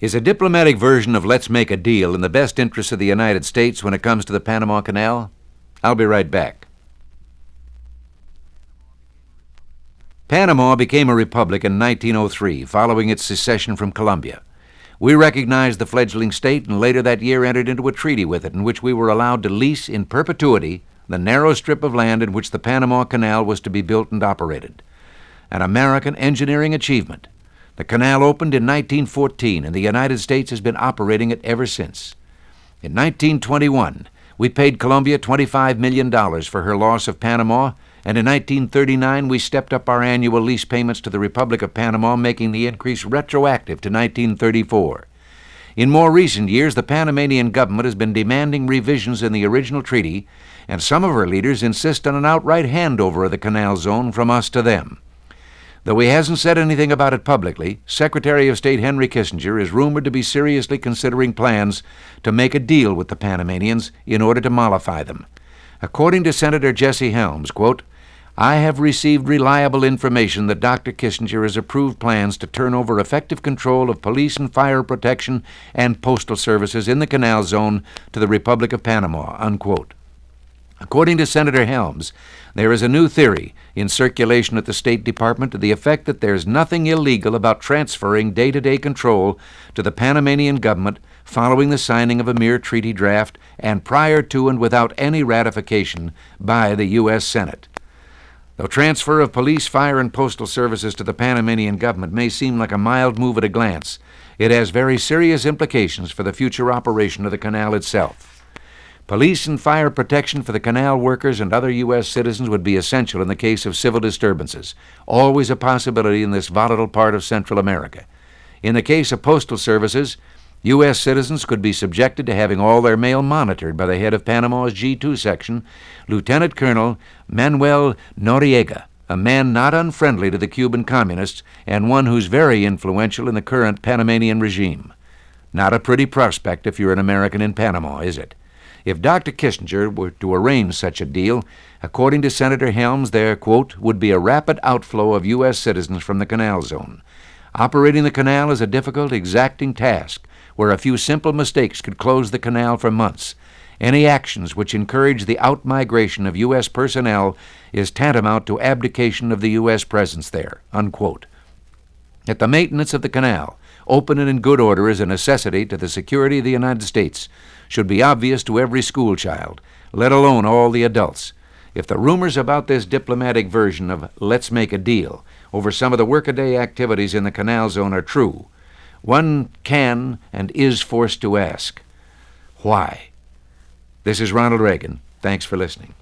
Is a diplomatic version of let's make a deal in the best interest of the United States when it comes to the Panama Canal? I'll be right back. Panama became a republic in 1903 following its secession from Colombia. We recognized the fledgling state and later that year entered into a treaty with it in which we were allowed to lease in perpetuity the narrow strip of land in which the Panama Canal was to be built and operated. An American engineering achievement. The canal opened in 1914, and the United States has been operating it ever since. In 1921, we paid Colombia $25 million for her loss of Panama, and in 1939 we stepped up our annual lease payments to the Republic of Panama, making the increase retroactive to 1934. In more recent years, the Panamanian government has been demanding revisions in the original treaty, and some of our leaders insist on an outright handover of the canal zone from us to them. Though he hasn't said anything about it publicly, Secretary of State Henry Kissinger is rumored to be seriously considering plans to make a deal with the Panamanians in order to mollify them. According to Senator Jesse Helms, quote, I have received reliable information that Dr. Kissinger has approved plans to turn over effective control of police and fire protection and postal services in the canal zone to the Republic of Panama, unquote. According to Senator Helms, there is a new theory in circulation at the State Department to the effect that there's nothing illegal about transferring day-to-day control to the Panamanian government following the signing of a mere treaty draft and prior to and without any ratification by the U.S. Senate. Though transfer of police, fire, and postal services to the Panamanian government may seem like a mild move at a glance, it has very serious implications for the future operation of the canal itself. Police and fire protection for the canal workers and other U.S. citizens would be essential in the case of civil disturbances, always a possibility in this volatile part of Central America. In the case of postal services, U.S. citizens could be subjected to having all their mail monitored by the head of Panama's G2 section, Lieutenant Colonel Manuel Noriega, a man not unfriendly to the Cuban communists and one who's very influential in the current Panamanian regime. Not a pretty prospect if you're an American in Panama, is it? If Dr. Kissinger were to arrange such a deal, according to Senator Helms, there, quote, would be a rapid outflow of U.S. citizens from the canal zone. Operating the canal is a difficult, exacting task, where a few simple mistakes could close the canal for months. Any actions which encourage the out-migration of U.S. personnel is tantamount to abdication of the U.S. presence there, unquote. That the maintenance of the canal, open and in good order, is a necessity to the security of the United States should be obvious to every school child, let alone all the adults. If the rumors about this diplomatic version of let's make a deal over some of the workaday activities in the canal zone are true, one can and is forced to ask, why? This is Ronald Reagan. Thanks for listening.